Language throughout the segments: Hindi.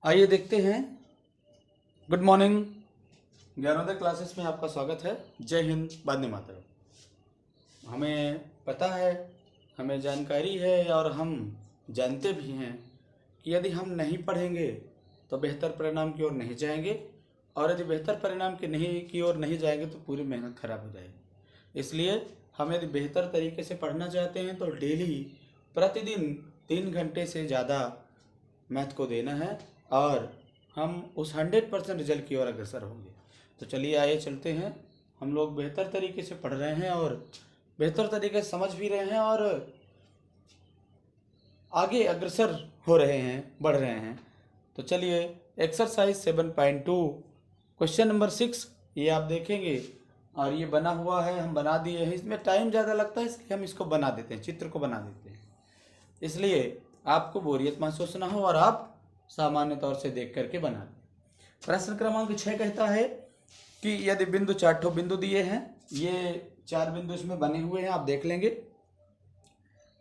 आइए देखते हैं। Good morning. 11वीं क्लासेस में आपका स्वागत है। जय हिंद, वंदे मातरम। हमें पता है, हमें जानकारी है और हम जानते भी हैं कि यदि हम नहीं पढ़ेंगे तो बेहतर परिणाम की ओर नहीं जाएंगे, और यदि बेहतर परिणाम की ओर नहीं जाएंगे तो पूरी मेहनत खराब हो जाएगी। इसलिए हम यदि बेहतर तरीके से पढ़ना चाहते हैं तो डेली प्रतिदिन 3 घंटे से ज़्यादा मैथ को देना है और हम उस 100% रिजल्ट की ओर अग्रसर होंगे। तो चलिए आइए चलते हैं। हम लोग बेहतर तरीके से पढ़ रहे हैं और बेहतर तरीके से समझ भी रहे हैं और आगे अग्रसर हो रहे हैं, बढ़ रहे हैं। तो चलिए एक्सरसाइज 7.2 क्वेश्चन नंबर 6 ये आप देखेंगे और ये बना हुआ है, हम बना दिए हैं। इसमें टाइम ज़्यादा लगता है इसलिए हम इसको बना देते हैं, चित्र को बना देते हैं, इसलिए आपको बोरियत महसूस ना हो और आप सामान्य तौर से देख करके बना लें। प्रश्न क्रमांक 6 कहता है कि यदि बिंदु 4 बिंदु दिए हैं, ये 4 बिंदु इसमें बने हुए हैं, आप देख लेंगे।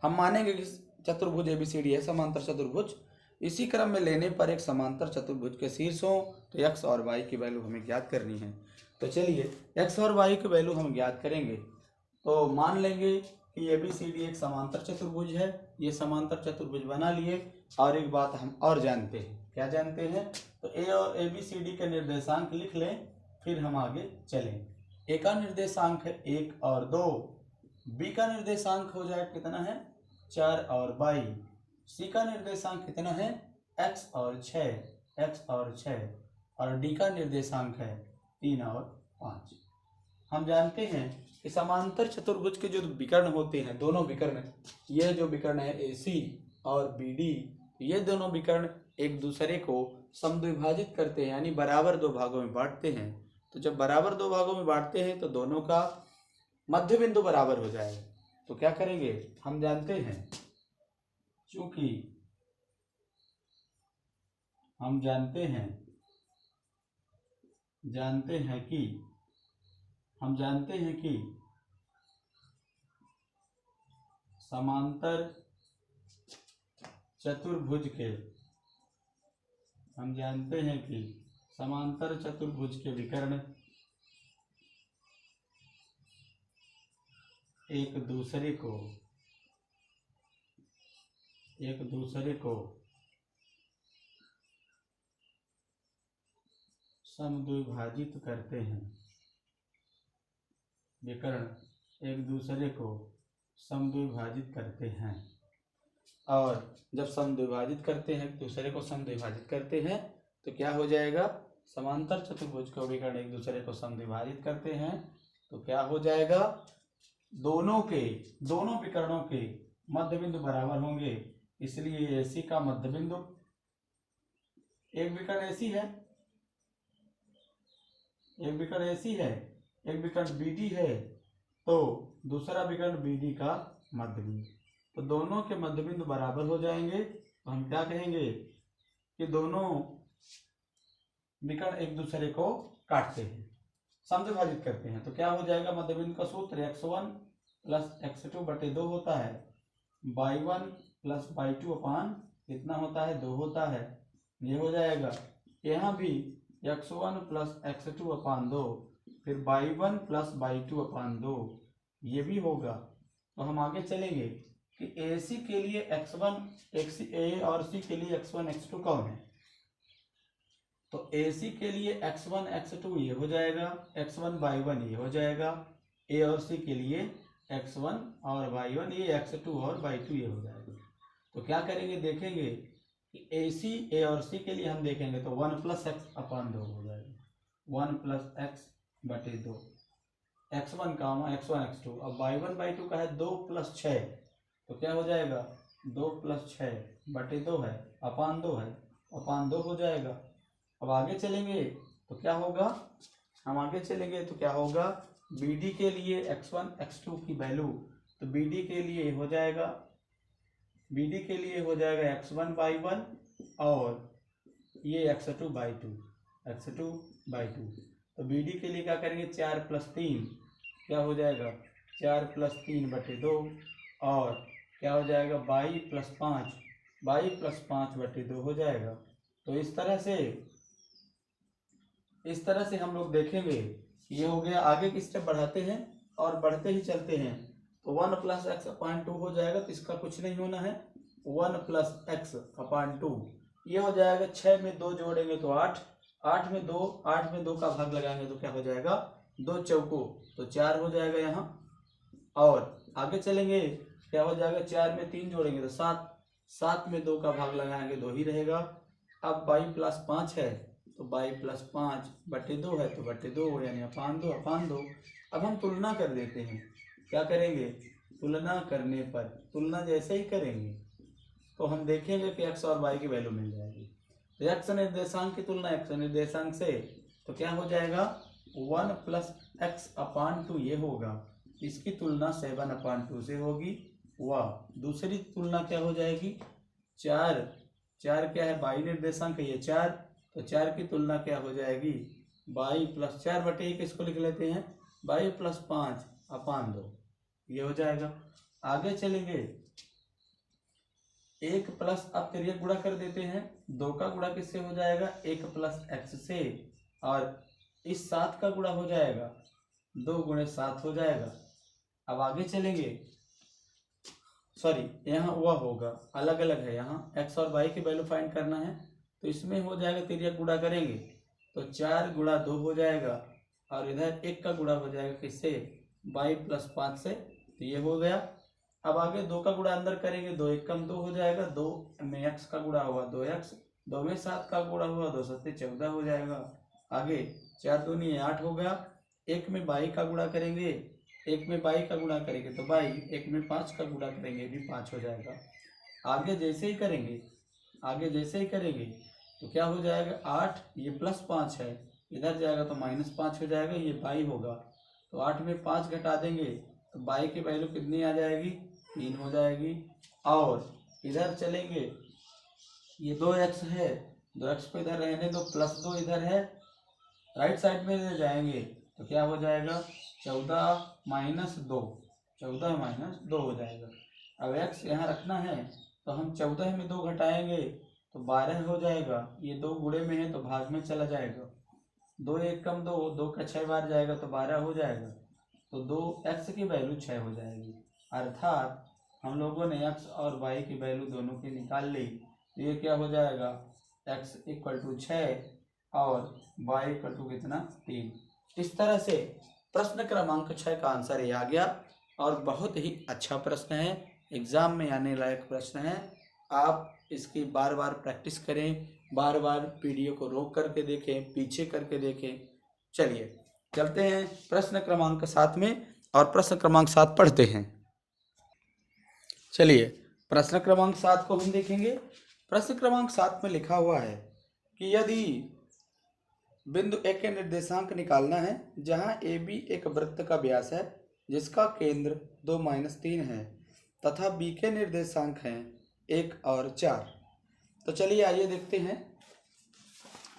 हम मानेंगे कि चतुर्भुज ABCD है, समांतर चतुर्भुज। इसी क्रम में लेने पर एक समांतर चतुर्भुज के शीर्षों तो x और y की वैल्यू हमें ज्ञात करनी है। तो चलिए x और y की वैल्यू हम ज्ञात करेंगे। तो मान लेंगे कि ABCD एक समांतर चतुर्भुज है। ये समांतर चतुर्भुज बना लिए और एक बात हम और जानते हैं। क्या जानते हैं? तो A और ABCD के निर्देशांक लिख लें, फिर हम आगे चलें। A का निर्देशांक है 1 और 2, B का निर्देशांक हो जाए कितना है 4 और 22, C का निर्देशांक कितना है x और 6 और D का निर्देशांक है 3 और 5। हम जानते हैं कि समांतर चतुर्भुज के जो विकर्ण होते हैं, दोनों विकर्ण, ये जो विकर्ण है AC और BD, ये दोनों विकर्ण एक दूसरे को समद्विभाजित करते हैं, यानी बराबर दो भागों में बांटते हैं। तो जब बराबर दो भागों में बांटते हैं तो दोनों का मध्य बिंदु बराबर हो जाएगा। तो क्या करेंगे? हम जानते हैं, चूंकि हम जानते हैं कि समांतर चतुर्भुज के विकर्ण एक दूसरे को समद्विभाजित करते हैं। विकर्ण एक दूसरे को समद्विभाजित करते हैं, और जब समद्विभाजित करते हैं, दूसरे को समद्विभाजित करते हैं, तो क्या हो जाएगा? समांतर चतुर्भुज को विकर्ण एक दूसरे को समद्विभाजित करते हैं तो क्या हो जाएगा? दोनों विकर्णों के मध्य बिंदु बराबर होंगे। इसलिए AC का मध्य बिंदु, एक विकर्ण AC है, एक विकर्ण BD है, तो दूसरा विकर्ण BD का मध्य बिंदु, तो दोनों के मध्य बिंदु बराबर हो जाएंगे। तो हम क्या कहेंगे कि दोनों विकर्ण एक दूसरे को काटते हैं, समद्विभाजित करते हैं। तो क्या हो जाएगा? मध्य बिंदु का सूत्र x1 प्लस x2 बटे 2 होता है, y1 प्लस y2 अपान कितना होता है? 2 होता है। ये हो जाएगा। यहाँ भी x1 प्लस x2 अपान 2, फिर y1 प्लस y2 अपान 2, ये भी होगा। तो हम आगे चलेंगे कि AC के लिए A और C के लिए x1 x2 कौन है? तो AC के लिए x1 x2 ये हो जाएगा, x1 y1 ये हो जाएगा। A और C के लिए x1 और y1 ये x2 और y2 ये हो जाएगा। तो क्या करेंगे? देखेंगे कि AC A और C के लिए हम देखेंगे तो 1 प्लस x अपान 2 हो जाएगा, 1 प्लस x बटे 2, x1 x2। अब y1 y2 का है 2 प्लस 6, तो क्या हो जाएगा? 2 प्लस 6 बटे 2 है, अपान 2 है, अपान 2 हो जाएगा। अब आगे चलेंगे तो क्या होगा? BD के लिए x1 x2 की वैल्यू, तो BD के लिए हो जाएगा x1 y1 और ये x2 by 2। तो BD के लिए क्या करेंगे? 4 प्लस 3, क्या हो जाएगा? 4 प्लस 3 बटे 2, और क्या हो जाएगा? 22 प्लस 5 बटे 2 हो जाएगा। तो इस तरह से हम लोग देखेंगे। ये हो गया, आगे की स्टेप बढ़ाते हैं और बढ़ते ही चलते हैं। तो 1 + x/2 हो जाएगा, तो इसका कुछ नहीं होना है। 1 + x/2 ये हो जाएगा। 6 में 2 जोड़ेंगे तो 8, 8 में 2 का भाग लगाएंगे तो क्या हो जाएगा, 2 चौको तो 4 हो जाएगा यहाँ। और आगे चलेंगे, क्या हो जाएगा, 4 में 3 जोड़ेंगे तो 7, 7 में 2 का भाग लगाएंगे 2 ही रहेगा। अब 22 + 5 है तो 22 + 5 बटे 2 है तो बटे 2 यानी अपान 2। अब हम तुलना कर देते हैं। क्या करेंगे, तुलना करने पर, तुलना जैसे ही करेंगे तो हम देखेंगे कि x और y की वैल्यू मिल जाएगी। तो x निर्देशांक की तुलना x निर्देशांक से, तो क्या हो जाएगा, 1 + x/2 ये होगा। इसकी तुलना 7/2 से होगी। वह दूसरी तुलना क्या हो जाएगी, 4 क्या है, y निर्देशांक है ये 4, तो 4 की तुलना क्या हो जाएगी, 22 + 4 बटे 1 इसको लिख लेते हैं, 22 + 5/2 ये हो जाएगा। आगे चलेंगे, 1 प्लस, अब तिर्यक गुणा कर देते हैं। 2 का गुणा किससे हो जाएगा, 1 + x से, और इस 7 का गुणा हो जाएगा 2 × 7 हो जाएगा। अब आगे चलेंगे, सॉरी यहाँ वह होगा, अलग अलग है, यहाँ x और y की वैल्यू फाइंड करना है। तो इसमें हो जाएगा, तिर्यक गुणा करेंगे तो 4 × 2 हो जाएगा, और इधर 1 का गुणा हो जाएगा किससे, 22 + 5 से, तो ये हो गया। अब आगे 2 का गुणा अंदर करेंगे, 2 × 1 = 2 हो जाएगा, 2 में x का गुणा हुआ 2x, 2 में 7 का गुणा हुआ 2 × 7 = 14 हो जाएगा। आगे 4 × 2 = 8 हो गया। 1 में 22 का गुणा करेंगे, 1 में 22 का गुणा करेंगे तो 22, 1 में 5 का गुणा करेंगे भी 5 हो जाएगा। आगे जैसे ही करेंगे तो क्या हो जाएगा, 8 ये +5 है, इधर जाएगा तो -5 हो जाएगा, ये 22 होगा। तो 8 में 5 घटा देंगे तो 22 की वैल्यू कितनी आ जाएगी, 3 हो जाएगी। और इधर चलेंगे, ये 2x है, 2x को इधर रहने दो, +2 इधर है, राइट साइड में ले जाएंगे तो क्या हो जाएगा, 14 - 2 हो जाएगा। अब x यहाँ रखना है तो हम 14 में 2 घटाएंगे तो 12 हो जाएगा। ये 2 गुणे में है तो भाग में चला जाएगा, 2 × 1 = 2, 2 का 6 बार जाएगा तो 12 हो जाएगा। तो 2x की वैल्यू 6 हो जाएगी। अर्थात हम लोगों ने x और y की वैल्यू दोनों की निकाल ली। तो ये क्या हो जाएगा, x = 6 और y = कितना, 3। इस तरह से प्रश्न क्रमांक 6 का आंसर ये आ गया, और बहुत ही अच्छा प्रश्न है, एग्जाम में आने लायक प्रश्न है। आप इसकी बार बार प्रैक्टिस करें, बार बार वीडियो को रोक करके देखें, पीछे करके देखें। चलिए चलते हैं प्रश्न क्रमांक 7 में, और प्रश्न क्रमांक 7 पढ़ते हैं। चलिए प्रश्न क्रमांक 7 को हम देखेंगे। प्रश्न क्रमांक 7 में लिखा हुआ है कि यदि बिंदु ए के निर्देशांक निकालना है, जहां ए बी एक वृत्त का व्यास है जिसका केंद्र 2 - 3 है, तथा बी के निर्देशांक हैं 1 और 4। तो चलिए आइए देखते हैं।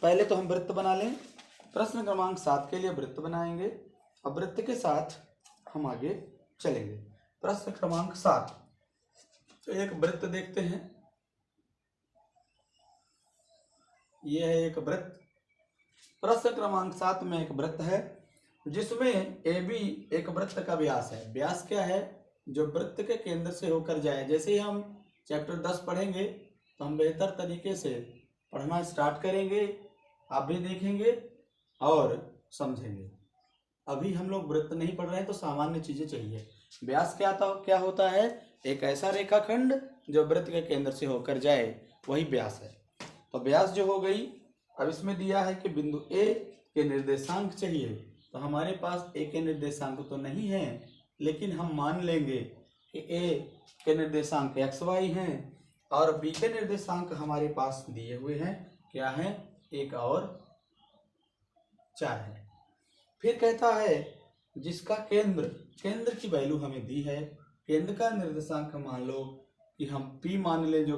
पहले तो हम वृत्त बना लें। प्रश्न क्रमांक 7 के लिए वृत्त बनाएंगे, और वृत्त के साथ हम आगे चलेंगे। प्रश्न क्रमांक 7, तो एक वृत्त देखते हैं। यह है एक वृत्त। प्रश्न क्रमांक 7 में एक वृत्त है जिसमें ए बी एक वृत्त का व्यास है। व्यास क्या है, जो वृत्त के केंद्र से होकर जाए। जैसे ही हम चैप्टर 10 पढ़ेंगे तो हम बेहतर तरीके से पढ़ना स्टार्ट करेंगे, आप भी देखेंगे और समझेंगे। अभी हम लोग वृत्त नहीं पढ़ रहे हैं तो सामान्य चीजें चाहिए। व्यास क्या होता है, एक ऐसा रेखाखंड जो वृत्त के केंद्र से होकर जाए, वही व्यास है। तो व्यास जो हो गई। अब इसमें दिया है कि बिंदु ए के निर्देशांक चाहिए। तो हमारे पास ए के निर्देशांक तो नहीं है, लेकिन हम मान लेंगे कि ए के निर्देशांक एक्स वाई हैं और बी के निर्देशांक हमारे पास दिए हुए हैं। क्या है, 1 और 4 है। फिर कहता है जिसका केंद्र की वैल्यू हमें दी है। केंद्र का निर्देशांक मान लो कि हम P मान ले, जो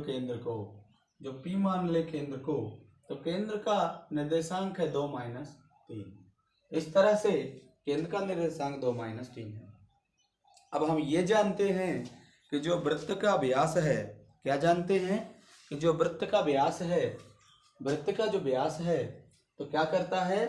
P मान ले केंद्र को, तो केंद्र का निर्देशांक है 2 - 3। इस तरह से केंद्र का निर्देशांक 2 - 3 है। अब हम ये जानते हैं कि जो वृत्त का व्यास है, क्या जानते हैं कि जो वृत्त का व्यास है वृत्त का जो व्यास है तो क्या करता है,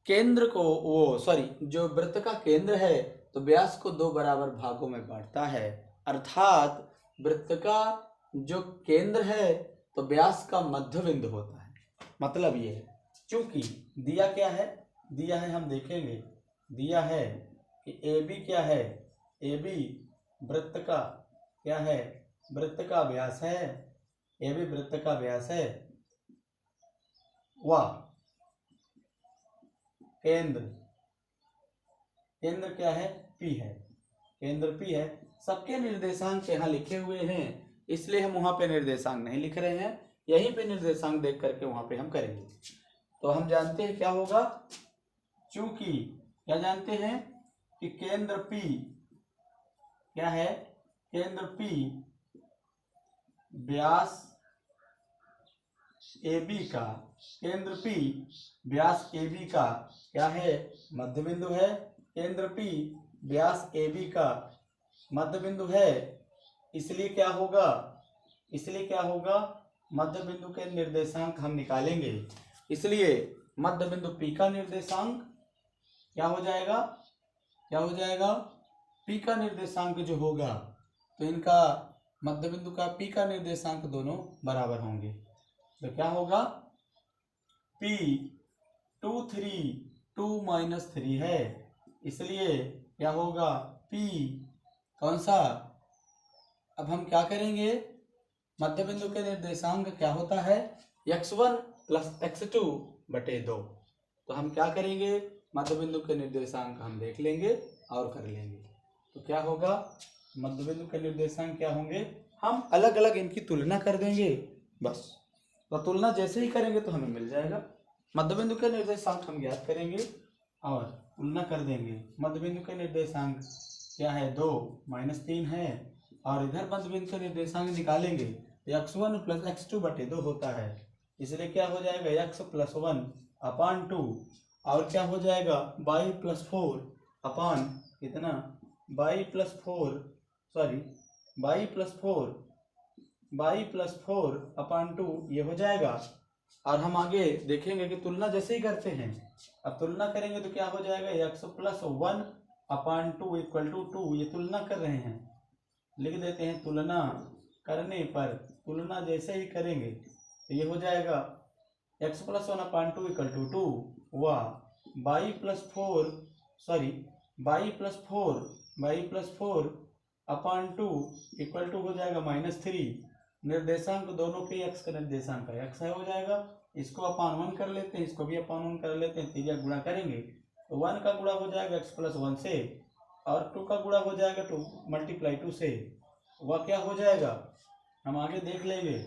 केंद्र को जो वृत्त का केंद्र है तो व्यास को दो बराबर भागों में बांटता है। अर्थात वृत्त का जो केंद्र है तो व्यास का मध्य बिंदु होता है। मतलब ये है, चूंकि दिया क्या है, दिया है हम देखेंगे, दिया है कि ए बी क्या है, ए बी वृत्त का क्या है, वृत्त का व्यास है, ए बी वृत्त का व्यास है, व केंद्र, केंद्र क्या है, पी है, केंद्र पी है। सबके निर्देशांक यहाँ लिखे हुए हैं, इसलिए हम वहां पे निर्देशांक नहीं लिख रहे हैं, यहीं पे निर्देशांक देख करके वहां पे हम करेंगे। तो हम जानते हैं क्या होगा, चूंकि क्या जानते हैं कि केंद्र P क्या है, केंद्र P व्यास AB का, केंद्र P व्यास AB का क्या है, मध्य बिंदु है। केंद्र P व्यास AB का मध्य बिंदु है, इसलिए क्या होगा, मध्य बिंदु के निर्देशांक हम निकालेंगे। इसलिए मध्य बिंदु P का निर्देशांक क्या हो जाएगा, P का निर्देशांक जो होगा तो इनका मध्य बिंदु का P का निर्देशांक दोनों बराबर होंगे। तो क्या होगा, P 2 3 है, इसलिए क्या होगा P कौन सा, अब हम क्या करेंगे, मध्य बिंदु के निर्देशांक क्या होता है, x1 प्लस x2 बटे 2। तो हम क्या करेंगे, मध्य बिंदु के निर्देशांक हम देख लेंगे और कर लेंगे। तो क्या होगा, मध्य बिंदु के निर्देशांक क्या होंगे, हम अलग अलग इनकी तुलना कर देंगे बस। तो तुलना जैसे ही करेंगे तो हमें मिल जाएगा, मध्य बिंदु के निर्देशांक हम ज्ञात करेंगे और तुलना कर देंगे। मध्य बिंदु के निर्देशांक क्या है, 2 -3 है, और इधर मध्य बिंदु के निर्देशांक निकालेंगे तो x1 प्लस x2 बटे 2 होता है, इसलिए क्या हो जाएगा, x प्लस 1 अपान 2, और क्या हो जाएगा y प्लस 4 अपान कितना, y प्लस 4 अपान 2 ये हो जाएगा। और हम आगे देखेंगे कि तुलना जैसे ही करते हैं, अब तुलना करेंगे तो क्या हो जाएगा, x plus 1 upon 2 equal to 2, ये तुलना कर रहे हैं, लिख देते हैं। तुलना करने पर, तुलना जैसे ही करेंगे तो ये हो जाएगा x plus 1 upon 2 equal to 2 व y plus 4 upon 2 equal to हो जाएगा -3। निर्देशांक दोनों के x का निर्देशांक का x है हो जाएगा, इसको अपान 1 कर लेते हैं, इसको भी अपान 1 कर लेते हैं, तीजा गुणा करेंगे तो 1 का गुणा हो जाएगा x प्लस 1 से, और 2 का गुणा हो जाएगा 2 मल्टीप्लाई 2 से, वह क्या हो जाएगा हम आगे देख लेंगे।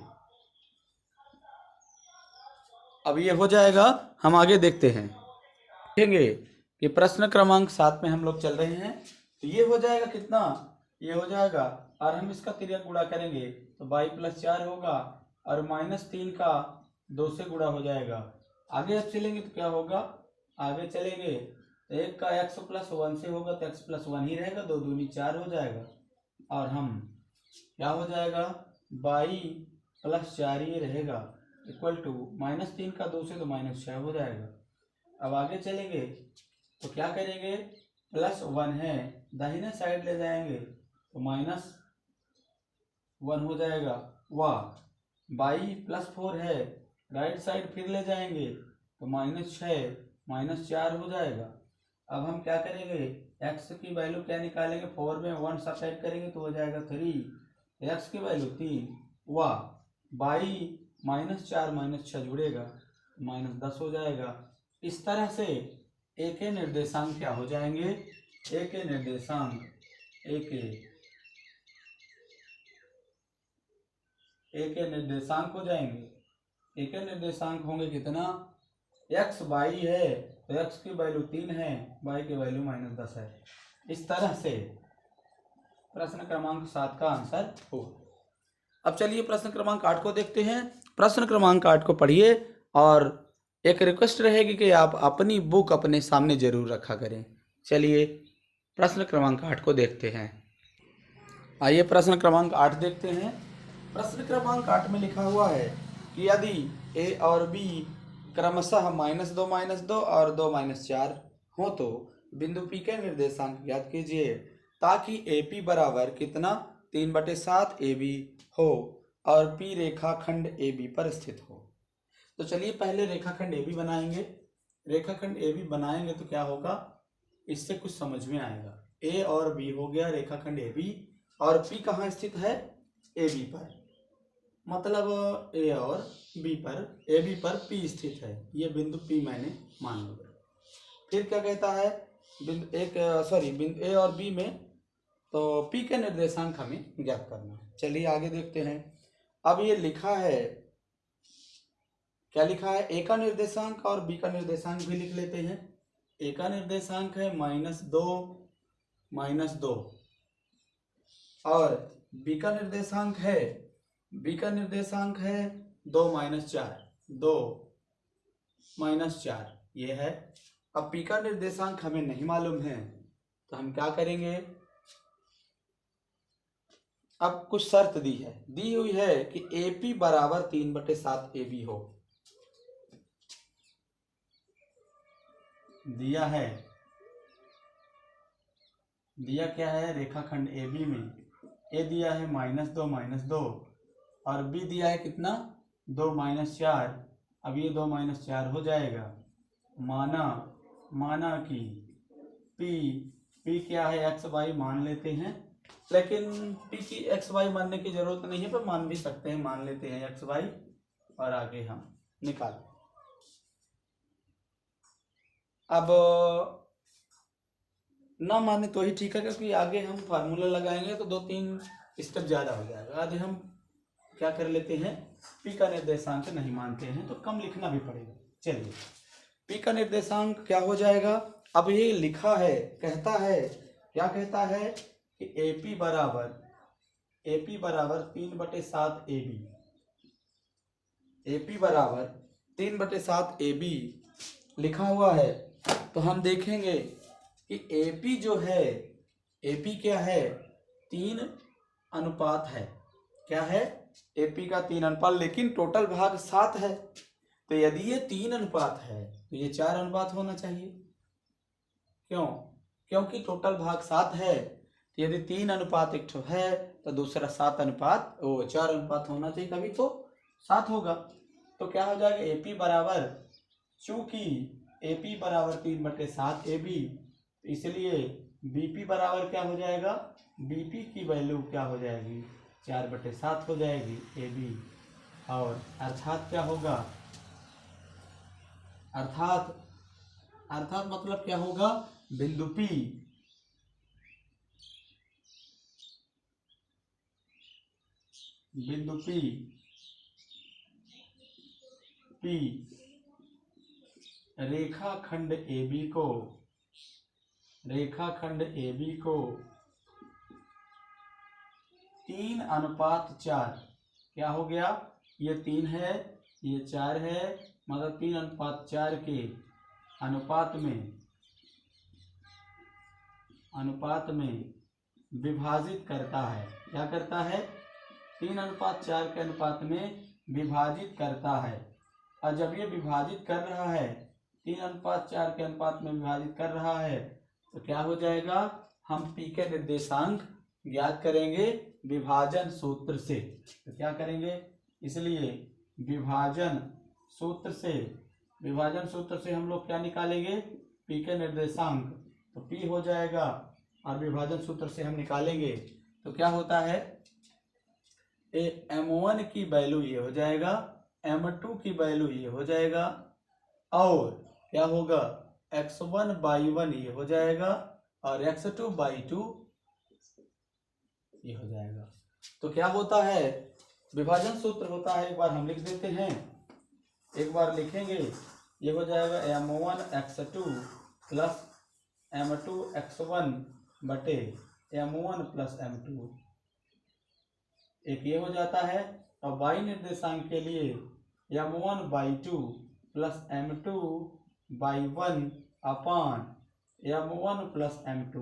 अब ये हो जाएगा, हम आगे देखते हैं, देखेंगे कि प्रश्न क्रमांक 7 में हम लोग चल रहे हैं। तो ये हो जाएगा कितना, ये हो जाएगा, और हम इसका तिर्यक गुणा करेंगे तो y प्लस 4 होगा, और -3 का 2 से गुणा हो जाएगा। आगे अब चलेंगे तो क्या होगा, आगे चलेंगे तो एक का x प्लस 1 से होगा तो x प्लस 1 ही रहेगा, 2 दूनी 4 हो जाएगा, और हम क्या हो जाएगा, y प्लस 4 ही रहेगा इक्वल टू -3 का 2 से तो -6 हो जाएगा। अब आगे चलेंगे तो क्या करेंगे, प्लस 1 है, दाहिने साइड ले जाएंगे तो -1 हो जाएगा, वाह y प्लस 4 है, राइट साइड फिर ले जाएंगे तो -6 -4 हो जाएगा। अब हम क्या करेंगे, x की वैल्यू क्या निकालेंगे, 4 में 1 सब्ट्रैक्ट करेंगे तो हो जाएगा 3, x की वैल्यू 3, वाह y -4 -6 जुड़ेगा -10 हो जाएगा। इस तरह से a के निर्देशांक क्या हो जाएंगे, a के निर्देशांक हो जाएंगे, a के निर्देशांक होंगे कितना, x y है तो x की वैल्यू 3 है, y की वैल्यू -10 है। इस तरह से प्रश्न क्रमांक 7 का आंसर हो। अब चलिए प्रश्न क्रमांक 8 को देखते हैं। प्रश्न क्रमांक 8 को पढ़िए, और एक रिक्वेस्ट रहेगी कि आप अपनी बुक अपने सामने जरूर रखा करें। चलिए प्रश्न क्रमांक 8 को देखते हैं। आइए प्रश्न क्रमांक 8 देखते हैं। प्रश्न क्रमांक 8 में लिखा हुआ है कि यदि ए और बी क्रमशः -2 और 2 - 4 हो तो बिंदु पी के निर्देशांक ज्ञात कीजिए ताकि ए पी बराबर कितना 3/7 ए बी हो और पी रेखाखंड ए बी पर स्थित हो। तो चलिए पहले रेखाखंड ए बी बनाएंगे। रेखाखंड ए बी बनाएंगे तो क्या होगा, इससे कुछ समझ में आएगा। ए और बी हो गया रेखाखंड ए बी, और पी कहाँ स्थित है, ए बी पर, मतलब ए और बी पर, ए बी पर पी स्थित है। ये बिंदु पी मैंने मान लिया। फिर क्या कहता है, बिंदु ए और बी में तो पी के निर्देशांक हमें ज्ञात करना है। चलिए आगे देखते हैं। अब ये लिखा है, क्या लिखा है, ए का निर्देशांक और बी का निर्देशांक भी लिख लेते हैं। ए का निर्देशांक है -2 -2 और बी का निर्देशांक है 2 - 4 2 - 4 ये है। अब पी का निर्देशांक हमें नहीं मालूम है तो हम क्या करेंगे, अब कुछ शर्त दी हुई है कि ए पी बराबर 3/7 ए बी हो। दिया क्या है, रेखाखंड ए बी में ए दिया है -2 -2 और बी दिया है कितना 2 - 4। अब ये 2 - 4 हो जाएगा। माना कि पी क्या है, एक्स वाई मान लेते हैं, लेकिन पी की एक्स वाई मानने की जरूरत नहीं है, पर मान भी सकते हैं, मान लेते हैं एक्स वाई और आगे हम निकाल। अब ना माने तो ही ठीक है, क्योंकि आगे हम फार्मूला लगाएंगे तो 2-3 स्टेप ज़्यादा हो जाएगा। आज हम क्या कर लेते हैं, पी का निर्देशांक नहीं मानते हैं तो कम लिखना भी पड़ेगा। चलिए पी का निर्देशांक क्या हो जाएगा, अब ये लिखा है, कहता है, क्या कहता है कि ए पी बराबर 3/7 ए बी, ए पी बराबर 3/7 ए बी लिखा हुआ है। तो हम देखेंगे कि ए पी जो है, ए पी क्या है, 3 अनुपात है। क्या है, ए पी का 3 अनुपात, लेकिन टोटल भाग 7 है। तो यदि ये 3 अनुपात है तो ये 4 अनुपात होना चाहिए। क्यों, क्योंकि टोटल भाग 7 है। तो यदि 3 अनुपात 1 है तो दूसरा 4 अनुपात होना चाहिए, तभी तो 7 होगा। तो क्या हो जाएगा, ए पी बराबर, चूंकि ए पी बराबर 3/7 ए बी, इसलिए बीपी बराबर क्या हो जाएगा, बीपी की वैल्यू क्या हो जाएगी, 4/7 हो जाएगी ए बी। और अर्थात क्या होगा, अर्थात मतलब क्या होगा, बिंदु P रेखाखंड AB को 3/4, क्या हो गया, ये 3 है, ये 4 है, मतलब 3/4 के अनुपात में विभाजित करता है। क्या करता है, 3/4 के अनुपात में विभाजित करता है। और जब ये विभाजित कर रहा है, 3/4 के अनुपात में विभाजित कर रहा है, तो क्या हो जाएगा, हम पी के निर्देशांक ज्ञात करेंगे विभाजन सूत्र से। तो क्या करेंगे, इसलिए विभाजन सूत्र से हम लोग क्या निकालेंगे, पी के निर्देशांक। तो पी हो जाएगा और विभाजन सूत्र से हम निकालेंगे तो क्या होता है, M1 की वैल्यू ये हो जाएगा, M2 की वैल्यू ये हो जाएगा, और क्या होगा, x1/1 ये हो जाएगा और x2/2 ये हो जाएगा। तो क्या होता है, विभाजन सूत्र होता है, एक बार हम लिख देते हैं, एक बार लिखेंगे, ये हो जाएगा M1x2 प्लस M2x1 बटे M1 प्लस M2, एक ये हो जाता है। और y निर्देशांक के लिए M1/2 प्लस M2/1 अपान M1 प्लस M2,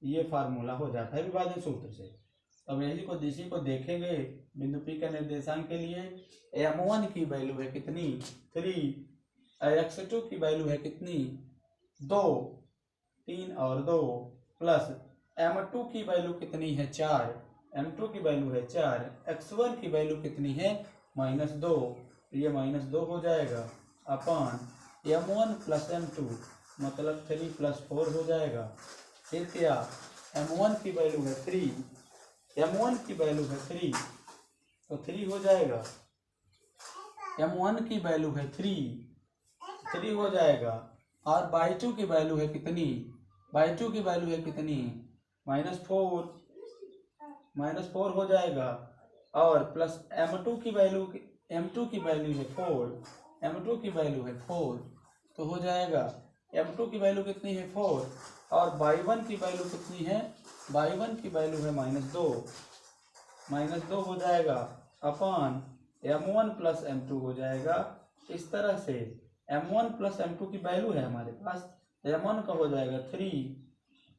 ये फार्मूला हो जाता है विभाजन सूत्र से। अब इसी को देखेंगे। बिंदु P का निर्देशांक के लिए m1 की वैल्यू है कितनी 3, x2 की वैल्यू है कितनी 2, 3 और 2 प्लस m2 की वैल्यू कितनी है 4, m2 की वैल्यू है 4, x1 की वैल्यू कितनी है -2, ये -2 हो जाएगा अपॉन m1 प्लस m2 मतलब 3 + 4 हो जाएगा। फिर क्या m1 की वैल्यू है 3, m1 की वैल्यू है 3 तो 3 हो जाएगा। m1 की वैल्यू है 3 हो जाएगा और y2 की वैल्यू है कितनी y2 की वैल्यू है कितनी -4 हो जाएगा और प्लस m2 की वैल्यू m2 की वैल्यू है 4, m2 की वैल्यू है 4 तो हो जाएगा m2 की वैल्यू कितनी है 4 और y1 की वैल्यू कितनी है y1 की वैल्यू है -2 हो जाएगा अपॉन m1 प्लस m2 हो जाएगा। इस तरह से m1 प्लस m2 की वैल्यू है हमारे पास, m1 का हो जाएगा 3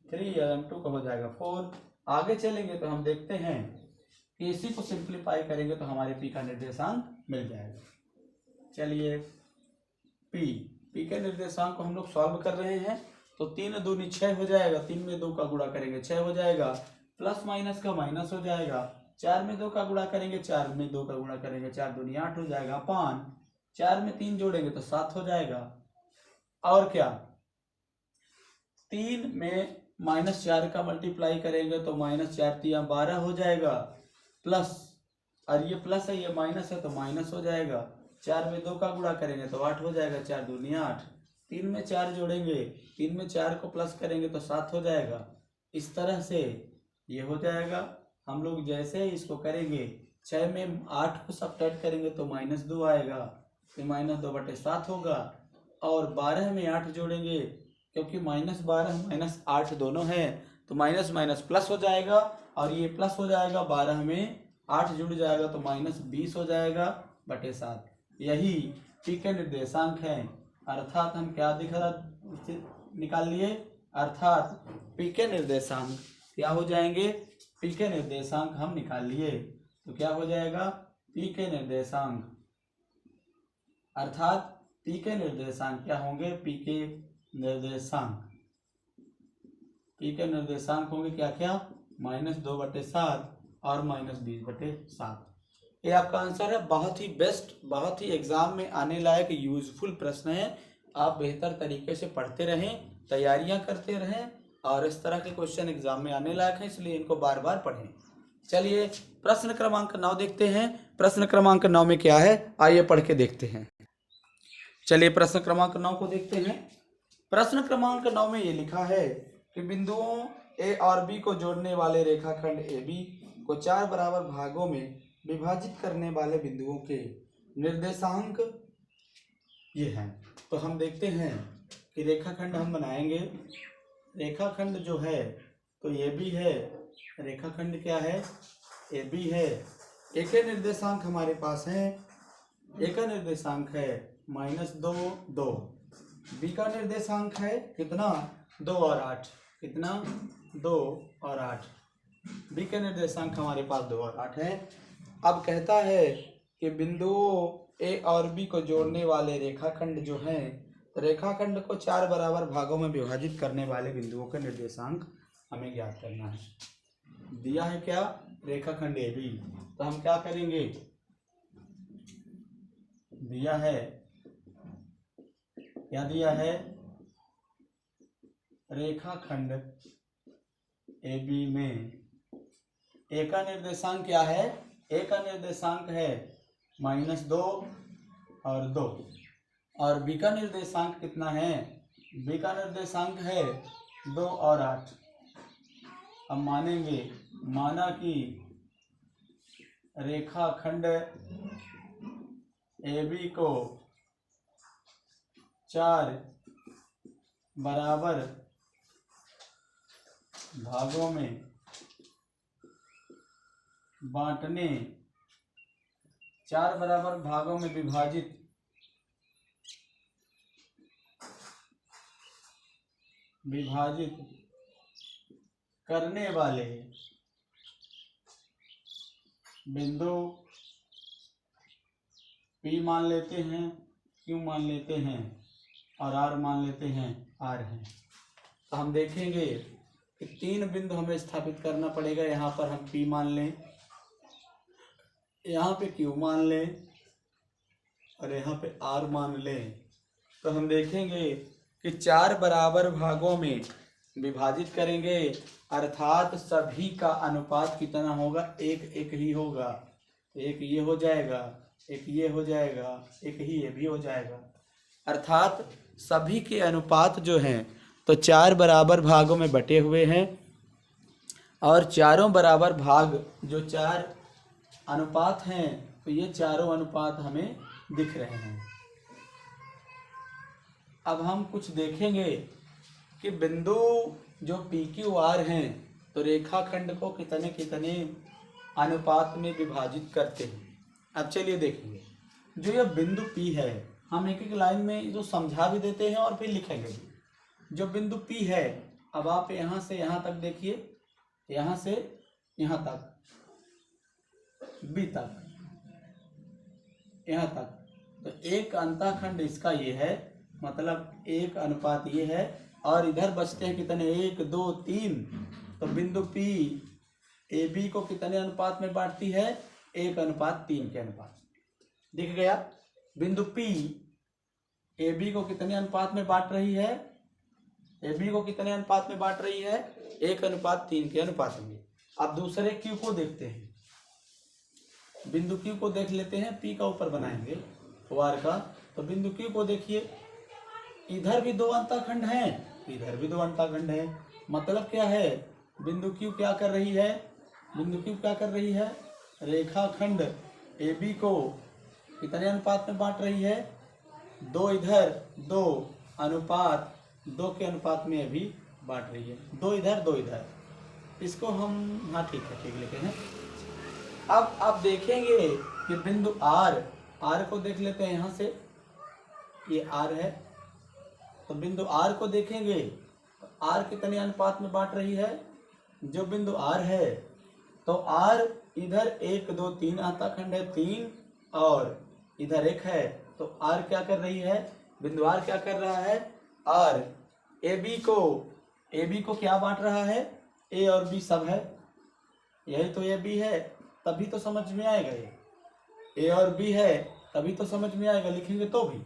और m2 का हो जाएगा 4। आगे चलेंगे तो हम देखते हैं कि इसी को सिंप्लीफाई करेंगे तो हमारे P का निर्देशांक मिल जाएगा। चलिए P के निर्देशांक को हम लोग सॉल्व कर रहे हैं तो 3 दूनी 6 हो जाएगा, 3 में 2 का गुणा करेंगे 6 हो जाएगा, प्लस माइनस का माइनस हो जाएगा, 4 में 2 का गुणा करेंगे 4 में 2 का गुणा करेंगे 4 दूनी 8 हो जाएगा अपॉन 4 में 3 जोड़ेंगे तो 7 हो जाएगा। और क्या 3 में -4 का मल्टीप्लाई करेंगे तो -4 × 12 हो जाएगा प्लस, और ये प्लस है ये माइनस है तो माइनस हो जाएगा। 4 में 2 का गुणा करेंगे तो 8 हो जाएगा, 4 दूनी 8, 3 में 4 जोड़ेंगे 3 में 4 को प्लस करेंगे तो 7 हो जाएगा। इस तरह से ये हो जाएगा। हम लोग जैसे ही इसको करेंगे 6 में 8 को सब्ट्रैक्ट करेंगे तो -2 आएगा, फिर -2/7 होगा और 12 में 8 जोड़ेंगे क्योंकि -12 -8 दोनों है तो माइनस माइनस प्लस हो जाएगा और ये प्लस हो जाएगा, 12 में 8 जुड़ जाएगा तो -20 हो जाएगा बटे 7। यही P के निर्देशांक है। अर्थात हम क्या निकाल लिए, अर्थात P के निर्देशांक क्या हो जाएंगे, P के निर्देशांक हम निकाल लिए तो क्या हो जाएगा P के निर्देशांक, अर्थात P के निर्देशांक क्या होंगे, P के निर्देशांक होंगे क्या क्या -2/7 और -20/7। ये आपका आंसर है। बहुत ही बेस्ट, बहुत ही एग्जाम में आने लायक यूजफुल प्रश्न है। आप बेहतर तरीके से पढ़ते रहें, तैयारियां करते रहें और इस तरह के क्वेश्चन एग्जाम में आने लायक हैं, इसलिए इनको बार बार पढ़ें। चलिए प्रश्न क्रमांक 9 देखते हैं। प्रश्न क्रमांक 9 में क्या है आइए पढ़ के देखते हैं। चलिए प्रश्न क्रमांक 9 को देखते हैं। प्रश्न क्रमांक 9 में ये लिखा है कि बिंदुओं ए और बी को जोड़ने वाले रेखाखंड ए बी को 4 बराबर भागों में विभाजित करने वाले बिंदुओं के निर्देशांक ये हैं। तो हम देखते हैं कि रेखाखंड हम बनाएंगे। रेखाखंड जो है तो ये भी है, रेखाखंड क्या है ए बी है। ए के निर्देशांक हमारे पास है, ए का निर्देशांक है -2 2, बी का निर्देशांक है कितना 2 और 8, कितना 2 और 8, बी के निर्देशांक हमारे पास 2 और 8 है। अब कहता है कि बिंदुओं ए और बी को जोड़ने वाले रेखाखंड जो हैं, तो रेखाखंड को 4 बराबर भागों में विभाजित करने वाले बिंदुओं के निर्देशांक हमें ज्ञात करना है। दिया है क्या, रेखाखंड ए बी, तो हम क्या करेंगे, दिया है क्या, दिया है रेखाखंड ए बी में ए का निर्देशांक क्या है, ए का निर्देशांक है -2 और 2 और बी का निर्देशांक कितना है, बी का निर्देशांक है 2 और 8। अब मानेंगे, माना कि रेखाखंड ए बी को 4 बराबर भागों में बांटने, 4 बराबर भागों में विभाजित करने वाले बिंदु P मान लेते हैं, Q मान लेते हैं और R मान लेते हैं, R है। तो हम देखेंगे कि 3 बिंदु हमें स्थापित करना पड़ेगा। यहाँ पर हम P मान लें, यहाँ पे Q मान लें और यहाँ पे R मान लें। तो हम देखेंगे कि 4 बराबर भागों में विभाजित करेंगे, अर्थात सभी का अनुपात कितना होगा, 1-1 ही होगा। एक ये हो जाएगा, एक ये हो जाएगा, एक ही ये भी हो जाएगा। अर्थात सभी के अनुपात जो हैं तो 4 बराबर भागों में बटे हुए हैं और चारों बराबर भाग जो 4 अनुपात हैं तो ये चारों अनुपात हमें दिख रहे हैं। अब हम कुछ देखेंगे कि बिंदु जो PQR हैं तो रेखाखंड को कितने कितने अनुपात में विभाजित करते हैं। अब चलिए देखेंगे, जो यह बिंदु P है, हम एक एक लाइन में जो समझा भी देते हैं और फिर लिखेंगे भी। जो बिंदु P है, अब आप यहाँ से यहाँ तक देखिए, यहाँ से यहाँ तक, B तक, यहाँ तक, तो एक अंतःखंड इसका ये है, मतलब 1 अनुपात ये है और इधर बचते हैं कितने, 1 2 3। तो बिंदु P AB को कितने अनुपात में बांटती है, 1:3 के अनुपात। दिख गया, बिंदु P AB को कितने अनुपात में बांट रही है, AB को कितने अनुपात में बांट रही है, 1:3 के अनुपात में। अब दूसरे Q को देखते हैं, बिंदु Q को देख लेते हैं, P का ऊपर बनाएंगे वार का। तो बिंदु Q को देखिए, इधर भी 2 अंतःखंड हैं, इधर भी 2 अंतःखंड हैं। मतलब क्या है, बिंदु Q क्या कर रही है, बिंदु Q क्या कर रही है, रेखाखंड AB को कितने अनुपात में बांट रही है, 2 इधर 2 अनुपात 2 के अनुपात में ये भी बांट रही है, 2 इधर 2 इधर। इसको हम, हाँ ठीक है, ठीक लिखे हैं। अब आप देखेंगे कि बिंदु R को देख लेते हैं, यहाँ से ये R है, तो बिंदु R को देखेंगे तो R कितने अनुपात में बांट रही है, जो बिंदु R है तो R इधर 1 2 3 अंतःखंड है 3 और इधर 1 है, तो R क्या कर रही है, बिंदु R क्या कर रहा है, R AB को क्या बांट रहा है, A और B सब है, यही तो AB है, तभी तो समझ में आएगा। ये A और B है तभी तो समझ में आएगा, लिखेंगे तो भी।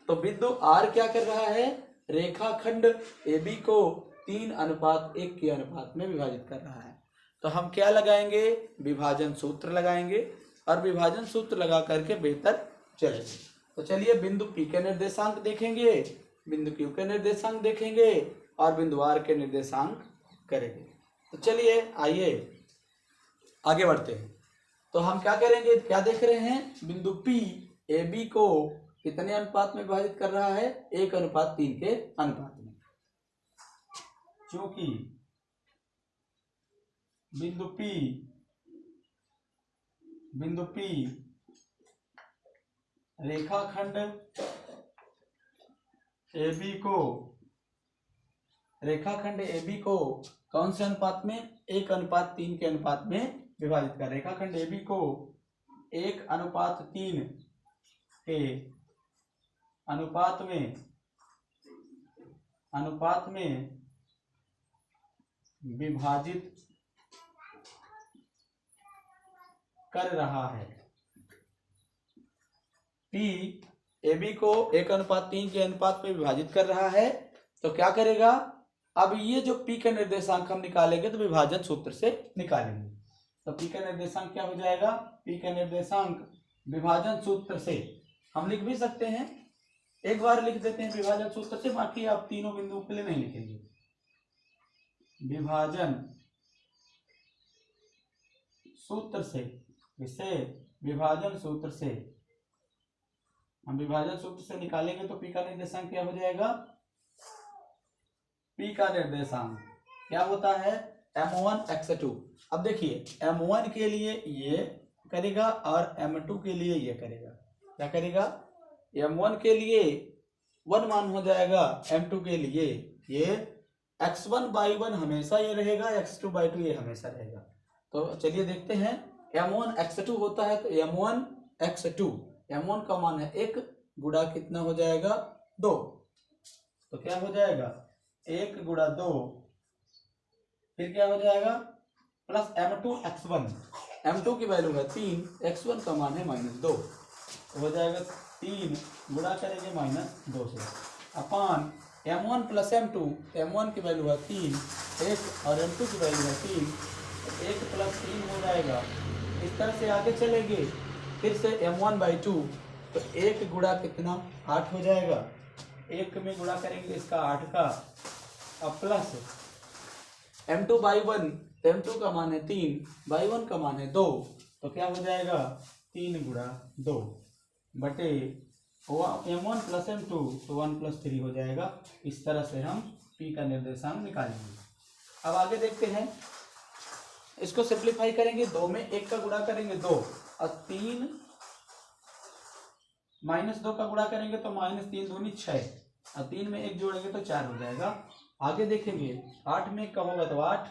तो बिंदु R क्या कर रहा है, रेखाखंड AB को 3:1 के अनुपात में विभाजित कर रहा है। तो हम क्या लगाएंगे, विभाजन सूत्र लगाएंगे और विभाजन सूत्र लगा करके बेहतर चलेंगे। तो चलिए बिंदु P के निर्देशांक देखेंगे, बिंदु Q के निर्देशांक देखेंगे और बिंदु R के निर्देशांक करेंगे। तो चलिए आइए आगे बढ़ते हैं। तो हम क्या करेंगे, क्या देख रहे हैं, बिंदु P AB को कितने अनुपात में विभाजित कर रहा है, 1:3 के अनुपात में। क्योंकि बिंदु P रेखाखंड AB को कौन से अनुपात में, 1:3 के अनुपात में विभाजित कर, रेखाखंड AB को 1:3 के अनुपात में विभाजित कर रहा है। P AB को 1:3 के अनुपात में विभाजित कर रहा है, तो क्या करेगा, अब ये जो P का निर्देशांक हम निकालेंगे तो विभाजन सूत्र से निकालेंगे। तो P का निर्देशांक क्या हो जाएगा, P का निर्देशांक विभाजन सूत्र से हम लिख भी सकते हैं, एक बार लिख देते हैं विभाजन सूत्र से, बाकी आप तीनों बिंदुओं के लिए नहीं लिखेंगे। विभाजन सूत्र से, इससे विभाजन सूत्र से हम विभाजन सूत्र से निकालेंगे तो P का निर्देशांक क्या हो जाएगा, P का निर्देशांक क्या होता है, M1x2। अब देखिए M1 के लिए ये करेगा और M2 के लिए ये करेगा, क्या करेगा, M1 के लिए 1 मान हो जाएगा, M2 के लिए ये x1/1 हमेशा ये रहेगा, x2/2 ये हमेशा रहेगा। तो चलिए देखते हैं m1x2 होता है तो m1x2, m1 का मान है 1 गुणा कितना हो जाएगा 2, तो क्या हो जाएगा 1 गुणा 2, फिर क्या हो जाएगा प्लस m2x1, m2 की वैल्यू है 3, x1 का मान है -2, तो हो जाएगा 3 गुणा करेंगे -2 से अपान m1 प्लस m2, m1 की वैल्यू है 3, 1 और m2 की वैल्यू है 3, 1 प्लस 3 हो जाएगा। इस तरह से आगे चलेंगे, फिर से m1/2, तो 1 गुणा कितना 8 हो जाएगा, 1 में गुणा करेंगे इसका 8 का, अब प्लस m2/1, m2 का मान है 3/1 का मान है 2, तो क्या हो जाएगा 3 गुणा 2 बटे m1 प्लस m2, तो 1 प्लस 3 हो जाएगा। इस तरह से हम p का निर्देशांक निकालेंगे। अब आगे देखते हैं, इसको सिंप्लीफाई करेंगे, 2 में 1 का गुणा करेंगे 2 और 3 -2 का गुणा करेंगे तो -3 दूनी 6 और 3 में 1 जोड़ेंगे तो 4 हो जाएगा। आगे देखेंगे 8 में 1 का होगा तो 8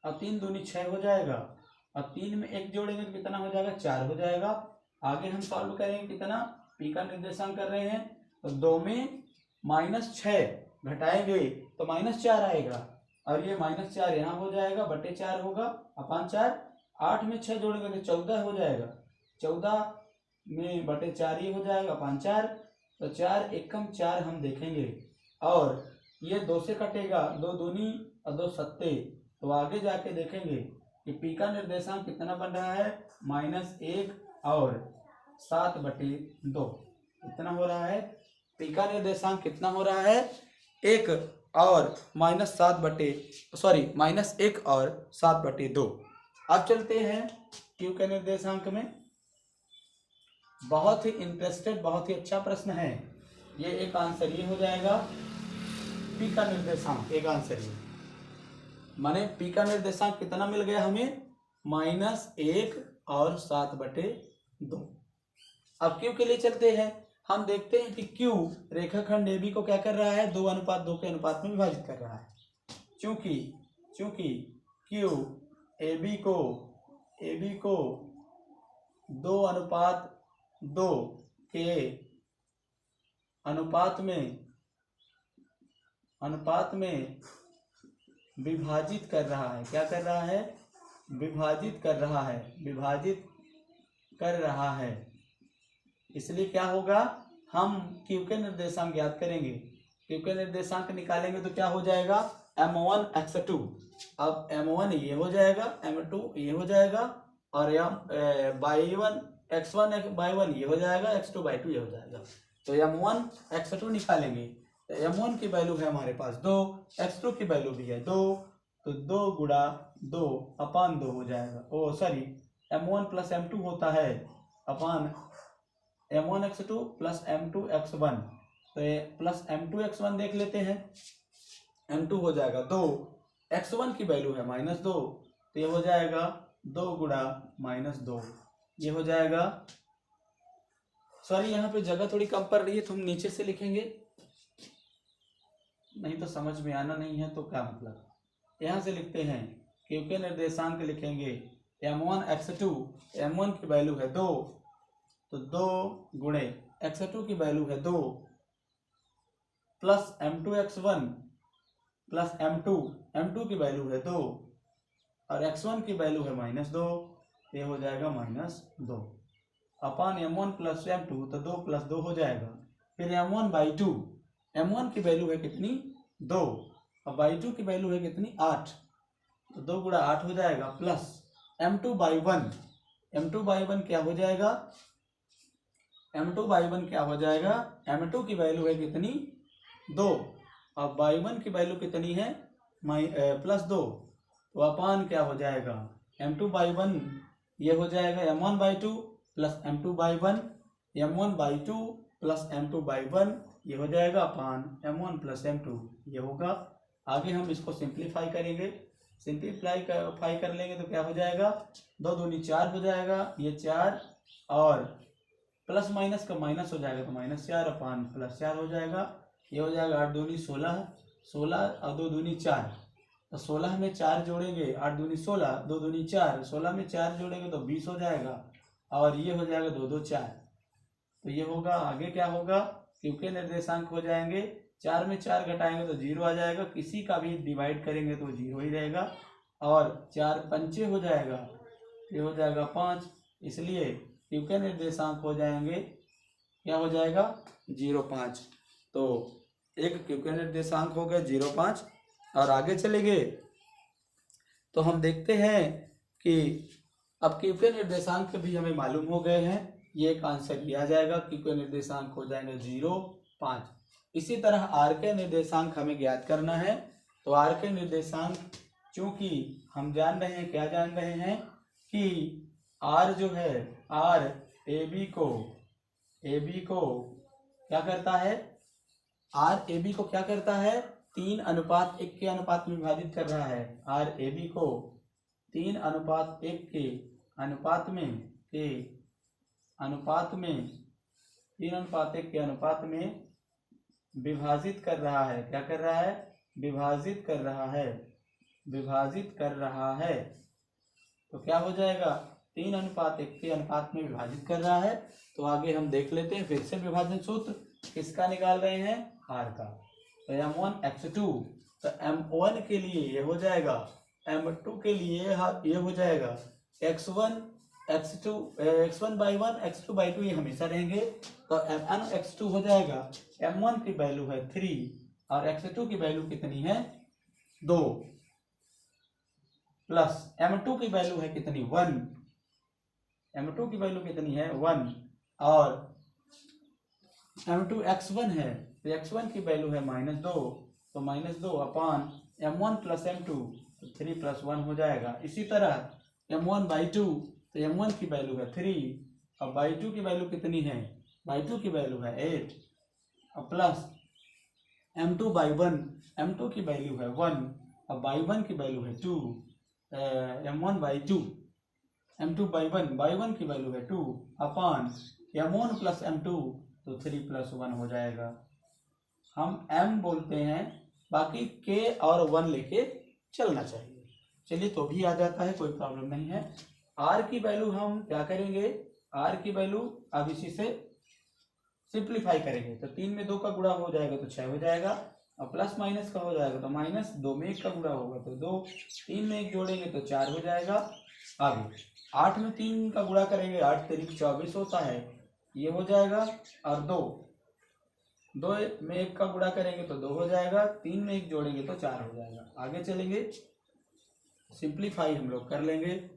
और 3 दूनी 6 हो जाएगा और 3 में 1 जोड़ेंगे तो कितना हो जाएगा 4 हो जाएगा। आगे हम सॉल्व करेंगे, कितना p का निर्देशांक कर रहे हैं तो 2 में -6 घटाएंगे तो -4 आएगा और ये -4 यहाँ हो जाएगा, बटे 4 होगा अपान 4, 8 में 6 जोड़ेंगे तो 14 हो जाएगा, 14 में बटे 4 ये हो जाएगा अपान 4, तो 4 एकम 4 हम देखेंगे और ये 2 से कटेगा, 2 दूनी और 2 सत्ते, तो आगे जाके देखेंगे कि p का निर्देशांक कितना बन रहा है -1 और 7/2, कितना हो रहा है p का निर्देशांक कितना हो रहा है 1 और -1 और 7/2। अब चलते हैं q के निर्देशांक में। बहुत ही इंटरेस्टेड, बहुत ही अच्छा प्रश्न है ये। एक आंसर ये हो जाएगा p का निर्देशांक, एक आंसर ये माने p का निर्देशांक कितना मिल गया हमें -1 और 7/2। अब q के लिए चलते हैं, हम देखते हैं कि q रेखाखंड AB को क्या कर रहा है 2:2 के अनुपात में विभाजित कर रहा है। चूंकि q AB को 2:2 के अनुपात में विभाजित कर रहा है, क्या कर रहा है विभाजित कर रहा है, इसलिए क्या होगा हम q के निर्देशांक ज्ञात करेंगे। q के निर्देशांक निकालेंगे तो क्या हो जाएगा m1x2, अब m1 ये हो जाएगा, m2 ये हो जाएगा और x1/1 ये हो जाएगा, x2/2 ये हो जाएगा। तो m1x2 निकालेंगे तो m1 की वैल्यू है हमारे पास 2, x2 की वैल्यू भी है 2, तो 2 गुणा 2 अपान 2 हो जाएगा। m1 प्लस m2 होता है अपान m1x2 प्लस m2x1, तो ये प्लस m2x1 देख लेते हैं, m2 हो जाएगा 2, x1 की वैल्यू है -2, तो ये हो जाएगा 2 गुणा -2, ये हो जाएगा। सॉरी यहाँ पे जगह थोड़ी कम पड़ रही है तो हम नीचे से लिखेंगे, नहीं तो समझ में आना नहीं है तो क्या मतलब। यहाँ से लिखते हैं q के निर्देशांक लिखेंगे m1x2, m1 की वैल्यू है 2, तो 2 गुणे x2 की वैल्यू है 2 प्लस m2x1 प्लस m2 की वैल्यू है 2 और x1 की वैल्यू है -2, ये हो जाएगा -2 अपान m1 प्लस m2, तो 2 प्लस 2 हो जाएगा। फिर m1/2, m1 की वैल्यू है कितनी 2 और बाई 2 की वैल्यू है कितनी 8, तो 2 गुणा 8 हो जाएगा प्लस m2/1, m2/1 क्या हो जाएगा m2/1 क्या हो जाएगा, m2 की वैल्यू है कितनी 2 और y1 की वैल्यू कितनी है +2, तो अपान क्या हो जाएगा m2/1 ये हो जाएगा m1/2 plus m2/1, m1/2 plus m2/1 ये हो जाएगा अपान m1 प्लस m2 ये होगा। आगे हम इसको सिंप्लीफाई करेंगे, सिंप्लीफाई कर लेंगे तो क्या हो जाएगा 2 दूनी 4 हो जाएगा, ये 4 और प्लस माइनस का माइनस हो जाएगा तो -4 अपान +4 हो जाएगा, ये हो जाएगा 8 दूनी 16 और 2 दूनी 4, तो 16 में 4 जोड़ेंगे, 8 दूनी 16, 2 दूनी 4, 16 में 4 जोड़ेंगे तो 20 हो जाएगा, और ये हो जाएगा 2 2 4। तो ये होगा, आगे क्या होगा, क्यू के निर्देशांक हो जाएंगे, 4 में 4 घटाएंगे तो 0 आ जाएगा, किसी का भी डिवाइड करेंगे तो 0 ही रहेगा, और 4 पंचे हो जाएगा, ये हो जाएगा 5, इसलिए क्यू के निर्देशांक हो जाएंगे, क्या हो जाएगा 0,5। तो एक क्यू के निर्देशांक हो गए 0,5। और आगे चले गए तो हम देखते हैं कि अब क्यू के निर्देशांक भी हमें मालूम हो गए हैं, ये एक आंसर लिया जाएगा, क्यू के निर्देशांक हो जाएंगे 0,5। इसी तरह आर के निर्देशांक हमें ज्ञात करना है। तो आर के निर्देशांक, चूंकि हम जान रहे हैं, क्या जान रहे हैं कि आर जो है, आर ए बी को क्या करता है, आर ए बी को क्या करता है, 3:1 के अनुपात में विभाजित कर रहा है। आर ए बी को 3:1 के अनुपात में विभाजित कर रहा है। क्या कर रहा है, विभाजित कर रहा है। तो क्या हो जाएगा, 3:1 के अनुपात में विभाजित कर रहा है। तो आगे हम देख लेते हैं, फिर से विभाजन सूत्र किसका निकाल रहे हैं, आर का। तो M1 X2, तो M1 के लिए ये हो जाएगा, M2 के लिए ये हो जाएगा X1 by 1, X2 by 2, ये हमेशा रहेंगे। तो M1 X2 हो जाएगा, M1 की वैल्यू है 3 और X2 की वैल्यू कितनी है 2, प्लस M2 की वैल्यू है कितनी 1, M2 की वैल्यू कितनी है 1, और M2 X1 है, तो X1 की वैल्यू है -2, तो -2 अपान M1 प्लस M2, तो 3 + 1 हो जाएगा। इसी तरह M1 by 2, तो M1 की वैल्यू है 3 और by 2 की वैल्यू कितनी है, by 2 की वैल्यू है 8 और प्लस M2 by 1, M2 की वैल्यू है 1 और by 1 की वैल्यू है 2, M1 by 2, M2 by 1 की वैल्यू है 2 अपान M1 प्लस M2, तो 3 + 1 हो जाएगा। हम M बोलते हैं, बाकी K और 1 लेके चलना चाहिए। चलिए, तो भी आ जाता है, कोई प्रॉब्लम नहीं है। R की वैल्यू हम क्या करेंगे, R की वैल्यू अब इसी से सिंप्लीफाई करेंगे। तो 3 में 2 का गुणा हो जाएगा तो 6 हो जाएगा, और प्लस माइनस का हो जाएगा तो -2 में 1 का गुणा होगा तो 2, 3 में 1 जोड़ेंगे तो 4 हो जाएगा। आगे 8 में 3 का गुणा करेंगे, 8 तारीख 24 होता है, ये हो जाएगा, और 2 में 1 का गुणा करेंगे तो 2 हो जाएगा, 3 में 1 जोड़ेंगे तो 4 हो जाएगा। आगे चलेंगे, सिंप्लीफाई हम लोग कर लेंगे।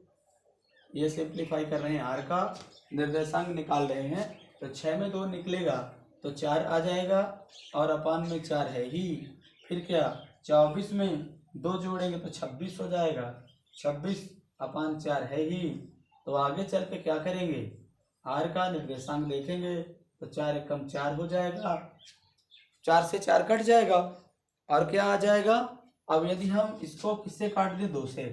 ये सिंप्लीफाई कर रहे हैं, आर का निर्देशांक निकाल रहे हैं, तो 6 में 2 निकलेगा तो 4 आ जाएगा, और अपान में 4 है ही, फिर क्या 24 में 2 जोड़ेंगे तो 26 हो जाएगा, 26 अपान 4 है ही। तो आगे चल के क्या करेंगे, आर का निर्देशांक देखेंगे, तो 4 एकम 4 हो जाएगा, 4 से 4 कट जाएगा, और क्या आ जाएगा, अब यदि हम इसको किससे काट दें, 2 से,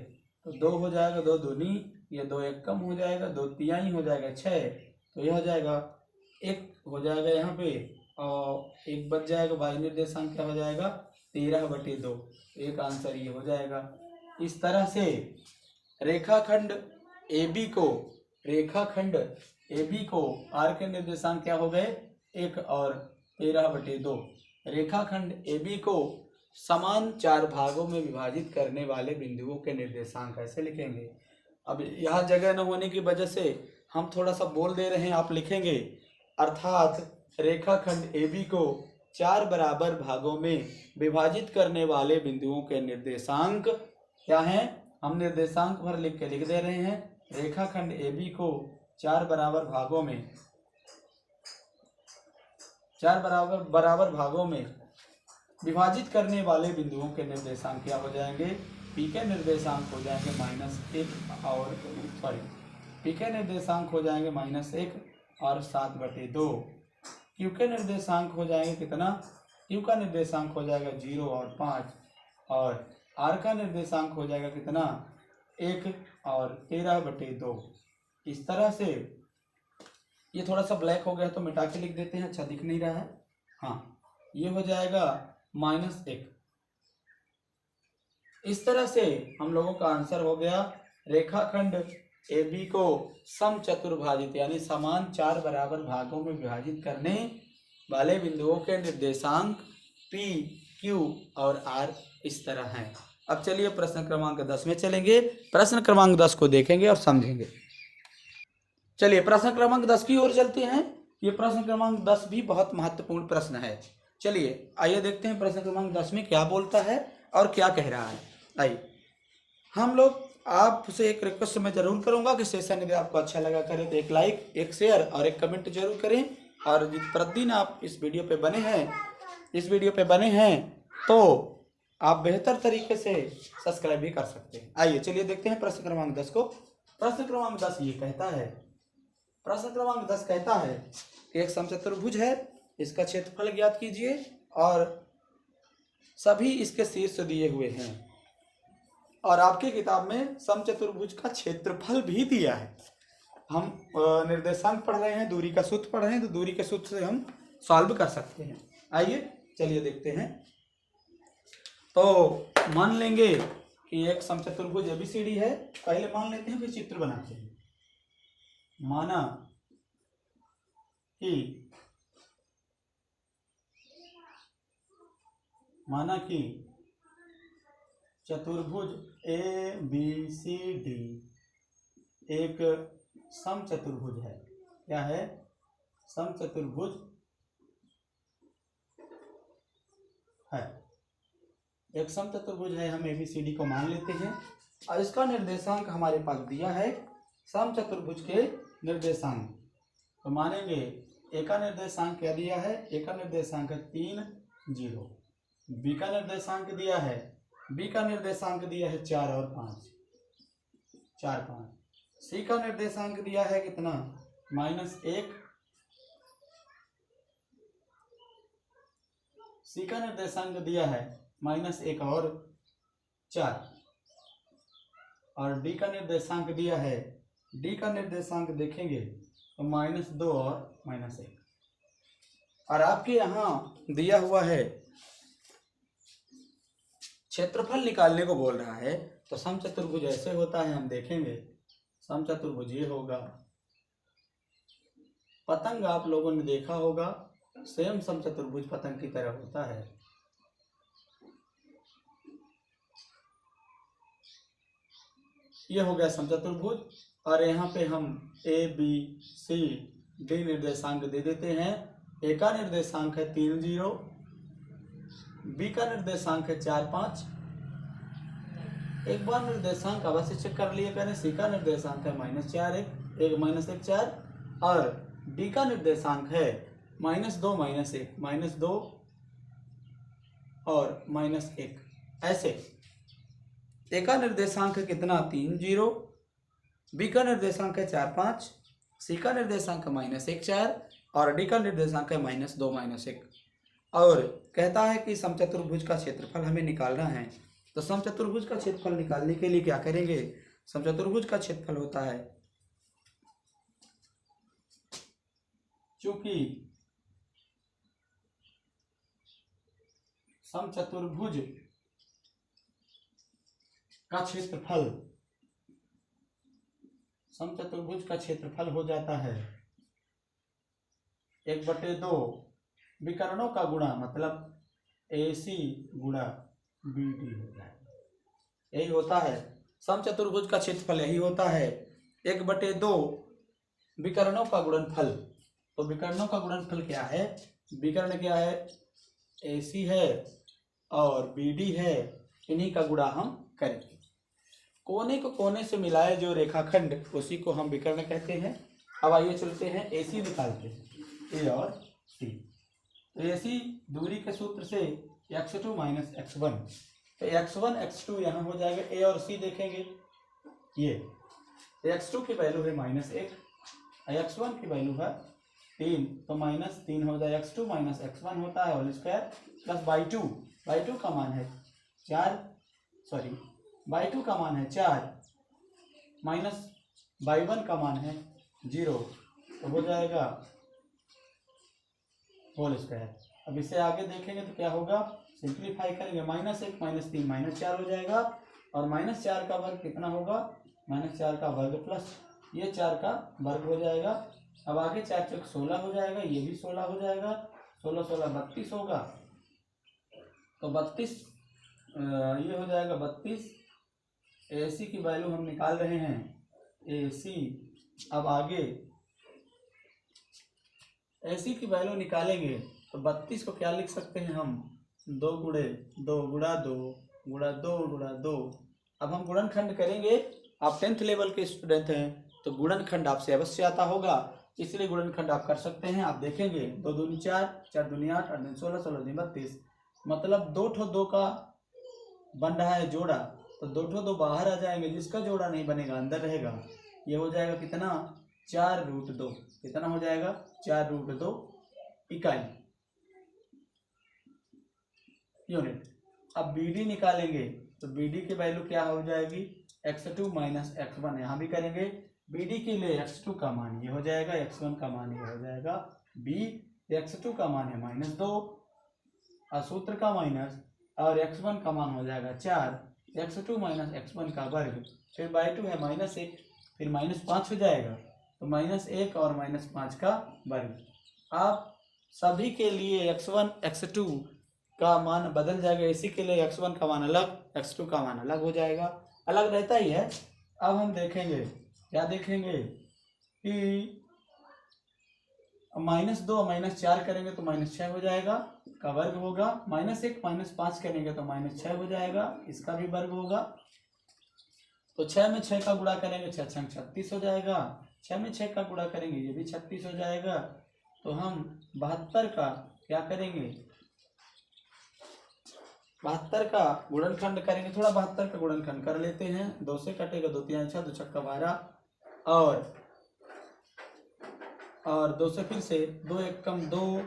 तो 2 हो जाएगा, 2 दूनी, ये 2 एक कम हो जाएगा, 2 तिहाई हो जाएगा 6, तो यह हो जाएगा 1 हो जाएगा यहाँ पे, और 1 बच जाएगा, वाई निर्देशांक क्या हो जाएगा 13/2, एक आंसर ये हो जाएगा। इस तरह से रेखाखंड ए बी को आर के निर्देशांक क्या हो गए 1 और 13/2। रेखाखंड ए बी को समान 4 भागों में विभाजित करने वाले बिंदुओं के निर्देशांक ऐसे लिखेंगे। अब यहाँ जगह न होने की वजह से हम थोड़ा सा बोल दे रहे हैं, आप लिखेंगे, अर्थात रेखाखंड ए बी को 4 बराबर भागों में विभाजित करने वाले बिंदुओं के निर्देशांक क्या हैं, हम निर्देशांक भर लिख दे रहे हैं। रेखाखंड ए बी को 4 बराबर भागों में विभाजित करने वाले बिंदुओं के निर्देशांक क्या हो जाएंगे, पी के निर्देशांक हो जाएंगे -1 और पी के निर्देशांक हो जाएंगे -1 और 7/2। क्यू के निर्देशांक हो जाएंगे कितना, क्यू का निर्देशांक हो जाएगा 0 और 5, और आर का निर्देशांक हो जाएगा कितना 1 और 13/2। इस तरह से ये थोड़ा सा ब्लैक हो गया तो मिटा के लिख देते हैं, अच्छा दिख नहीं रहा है। हाँ, ये हो जाएगा -1, इस तरह से हम लोगों का आंसर हो गया रेखाखंड AB को समचतुर्भाजित यानी समान 4 बराबर भागों में विभाजित करने वाले बिंदुओं के निर्देशांक P, Q और R इस तरह हैं। अब चलिए प्रश्न क्रमांक 10 में चलेंगे। प्रश्न क्रमांक 10 को देखेंगे और समझेंगे। चलिए प्रश्न क्रमांक 10 की ओर चलते हैं। ये प्रश्न क्रमांक 10 भी बहुत महत्वपूर्ण प्रश्न है। चलिए आइए देखते हैं प्रश्न क्रमांक 10 में क्या बोलता है और क्या कह रहा है। आइए हम लोग आपसे एक रिक्वेस्ट मैं जरूर करूंगा कि सेशन यदि आपको अच्छा लगा करें तो एक लाइक, एक शेयर और एक कमेंट जरूर करें। और प्रतिदिन आप इस वीडियो पे बने हैं तो आप बेहतर तरीके से सब्सक्राइब भी कर सकते हैं। आइए चलिए देखते हैं प्रश्न क्रमांक 10 को। प्रश्न क्रमांक 10 ये कहता है, प्रश्न क्रमांक 10 कहता है कि एक समचतुर्भुज है, इसका क्षेत्रफल ज्ञात कीजिए और सभी इसके शीर्ष दिए हुए हैं। और आपकी किताब में समचतुर्भुज का क्षेत्रफल भी दिया है। हम निर्देशांक पढ़ रहे हैं, दूरी का सूत्र पढ़ रहे हैं, तो दूरी के सूत्र से हम सॉल्व कर सकते हैं। आइए चलिए देखते हैं। तो मान लेंगे कि एक समचतुर्भुज ABCD है। पहले मान लेते हैं, फिर चित्र बनाते हैं। माना कि चतुर्भुज ABCD एक समचतुर्भुज है। क्या है? समचतुर्भुज है। एक समचतुर्भुज है, हम ABCD को मान लेते हैं और इसका निर्देशांक हमारे पास दिया है। समचतुर्भुज के निर्देशांक तो मानेंगे A का निर्देशांक क्या दिया है? A का निर्देशांक 3, 0। B का निर्देशांक दिया है, B का निर्देशांक दिया है 4 और 5, 4, 5। C का निर्देशांक दिया है कितना? -1। C का निर्देशांक दिया है -1 और 4। और D का निर्देशांक दिया है, D का निर्देशांक देखेंगे तो -2 और -1। और आपके यहाँ दिया हुआ है क्षेत्रफल निकालने को बोल रहा है। तो समचतुर्भुज ऐसे होता है, हम देखेंगे। समचतुर्भुज ये होगा। पतंग आप लोगों ने देखा होगा, सेम समचतुर्भुज पतंग की तरह होता है। ये हो गया समचतुर्भुज। और यहाँ पे हम ABCD निर्देशांक दे देते हैं। A का निर्देशांक है 3, 0। B का निर्देशांक है 4, 5। एक बार निर्देशांक अवश्य चेक कर लिए करें। C का निर्देशांक है -4, 1, 4। और D का निर्देशांक है -2, -1 और -1। ऐसे A का निर्देशांक कितना? 3, 0। B का निर्देशांक है 4, 5। C का निर्देशांक -1, 4 और D का निर्देशांक है -2, -1। और कहता है कि समचतुर्भुज का क्षेत्रफल हमें निकालना है। तो समचतुर्भुज का क्षेत्रफल निकालने के लिए क्या करेंगे? समचतुर्भुज का क्षेत्रफल होता है, चूंकि समचतुर्भुज का क्षेत्रफल हो जाता है 1/2 विकर्णों का गुणा, मतलब AC गुणा BD हो जाएगा। यही होता है समचतुर्भुज का क्षेत्रफल, यही होता है 1/2 विकर्णों का गुणनफल। तो विकर्णों का गुणनफल क्या है? विकर्ण क्या है? AC है और BD है, इन्हीं का गुणा हम करेंगे। कोने को कोने से मिलाए जो रेखाखंड, उसी को हम विकर्ण कहते हैं। अब आइए चलते हैं AC निकालते हैं, A और C। तो AC दूरी के सूत्र से x2 - x1, तो x1 x2 यहाँ हो जाएगा। A और C देखेंगे, ये x2 की वैल्यू है -1 और x1 की वैल्यू है 3, तो -3 हो जाए। x2 - x1 होता है होल स्क्वायर प्लस y2 का मान है 4, y2 का मान है 4 माइनस y1 का मान है 0, तो हो जाएगा होल स्क्वायर। अब इसे आगे देखेंगे तो क्या होगा, सिंप्लीफाई करेंगे, -1 -3 -4 हो जाएगा, और -4 का वर्ग कितना होगा, -4 का वर्ग प्लस ये 4 का वर्ग हो जाएगा। अब आगे 4 चौक 16 हो जाएगा, ये भी 16 हो जाएगा, 16 16 32 होगा, तो 32 ये हो जाएगा 32। AC की वैल्यू हम निकाल रहे हैं, AC। अब आगे AC की वैल्यू निकालेंगे तो 32 को क्या लिख सकते हैं हम, 2 गुणे 2 गुणा 2 गुणा 2 गुणा 2। अब हम गुणनखंड करेंगे, आप 10th लेवल के स्टूडेंट हैं तो गुणनखंड आपसे अवश्य आता होगा, इसलिए गुणनखंड आप कर सकते हैं। आप देखेंगे 2 दूनी 4, 4 दूनी 8, 8 दूनी 16, 16 दूनी 32, मतलब 2 ठो 2 का बन रहा है जोड़ा, तो 2 ठो 2 बाहर आ जाएंगे, जिसका जोड़ा नहीं बनेगा अंदर रहेगा। ये हो जाएगा कितना, 4√2, कितना हो जाएगा, 4√2 इकाई यूनिट। अब BD निकालेंगे तो BD की वैल्यू क्या हो जाएगी, x2 - x1। यहाँ भी करेंगे, BD के लिए x2 का मान ये हो जाएगा, x1 का मान ये हो जाएगा, B x2 का मान है -2 और सूत्र का माइनस, और x1 का मान हो जाएगा 4, x2 - x1 का वर्ग, फिर बाई 2 है -1, फिर -5 हो जाएगा, तो -1 और -5 का वर्ग। आप सभी के लिए x1 x2 का मान बदल जाएगा, इसी के लिए x1 का मान अलग, x2 का मान अलग हो जाएगा, अलग रहता ही है। अब हम देखेंगे, क्या देखेंगे कि -2 और -4 करेंगे तो -6 हो जाएगा, का वर्ग होगा, -1 -5 करेंगे तो -6 हो जाएगा, इसका भी वर्ग होगा। तो 6 में 6 का गुणा करेंगे, 6 6 36 हो जाएगा, 6 में 6 का गुणा करेंगे, ये भी 36 हो जाएगा। तो हम 72 का क्या करेंगे, 72 का गुणनखंड करेंगे, थोड़ा 72 का गुणनखंड कर लेते हैं, 2 से कटेगा, 2 3 6, 2 6 12, और 2 से फिर से 2 1 कम 2,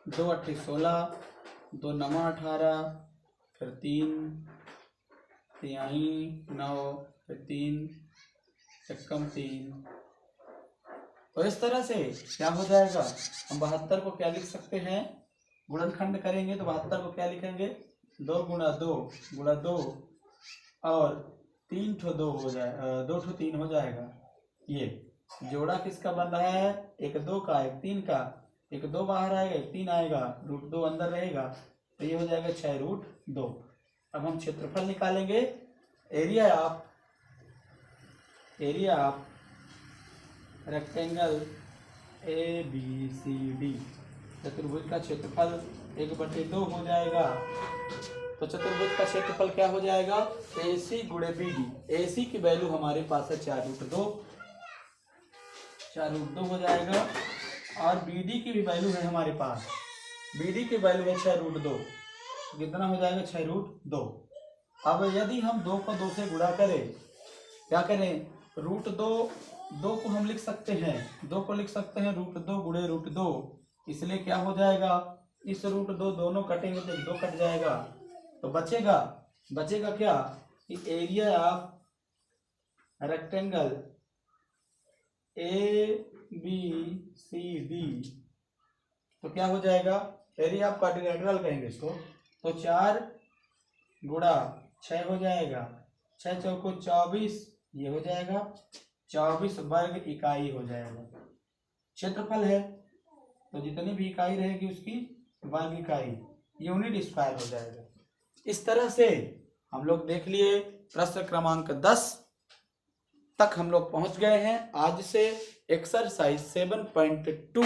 2 8 16, 2 9 18, फिर 3 3 9, फिर 3 1 कम 3। तो इस तरह से क्या हो जाएगा, हम 72 को क्या लिख सकते हैं, गुणनखंड करेंगे तो 72 को क्या लिखेंगे, 2 गुणा 2 गुणा 2 और 3 ठो 2 हो जाए, 2 ठो 3 हो जाएगा। ये जोड़ा किसका बन रहा है, एक 2 का, एक 3 का, एक 2 बाहर आएगा, एक 3 आएगा, √2 अंदर रहेगा, तो ये हो जाएगा 6√2। अब हम क्षेत्रफल निकालेंगे, एरिया ऑफ रेक्टेंगल ABCD, चतुर्भुज का क्षेत्रफल 1/2 हो जाएगा। तो चतुर्भुज का क्षेत्रफल क्या हो जाएगा, AC गुणे BD। AC की वैल्यू हमारे पास है 4√2 हो जाएगा, और BD की भी वैल्यू है हमारे पास, BD की वैल्यू है 6√2, कितना हो जाएगा, 6√2। अब यदि हम 2 को 2 से गुणा करें, क्या करें, √2 को हम लिख सकते हैं, 2 को लिख सकते हैं √2 गुणे √2, इसलिए क्या हो जाएगा, इस √2 दोनों कटेंगे तो 2 कट जाएगा, तो बचेगा क्या, कि एरिया ऑफ रेक्टेंगल ABCD, तो क्या हो जाएगा, एरिया ऑफ क्वाड्रिलेटरल कहेंगे इसको, तो 4 गुणा 6 हो जाएगा, 6 चौको 24, ये हो जाएगा 24 वर्ग इकाई हो जाएगा। क्षेत्रफल है तो जितनी भी इकाई रहेगी उसकी वर्ग इकाई, यूनिट स्क्वायर हो जाएगा। इस तरह से हम लोग देख लिए, प्रश्न क्रमांक 10 तक हम लोग पहुंच गए हैं। आज से एक्सरसाइज 7.2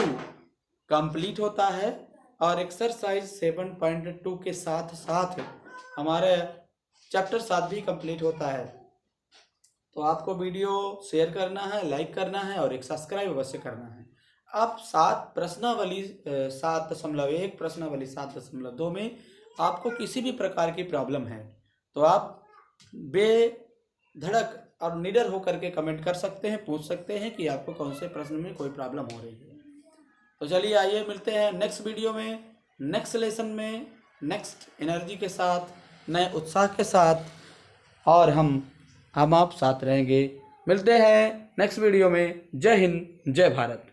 कंप्लीट होता है, और एक्सरसाइज 7.2 के साथ साथ हमारे चैप्टर 7 भी कंप्लीट होता है। तो आपको वीडियो शेयर करना है, लाइक करना है, और एक सब्सक्राइब अवश्य करना है। आप 7 प्रश्नावली 7.1 प्रश्नावली 7.2 में आपको किसी भी प्रकार की प्रॉब्लम है तो आप बेधड़क और निडर होकर के कमेंट कर सकते हैं, पूछ सकते हैं कि आपको कौन से प्रश्न में कोई प्रॉब्लम हो रही है। तो चलिए आइए मिलते हैं नेक्स्ट वीडियो में, नेक्स्ट लेसन में, नेक्स्ट एनर्जी के साथ, नए उत्साह के साथ, और हम आप साथ रहेंगे। मिलते हैं नेक्स्ट वीडियो में। जय हिंद, जय भारत।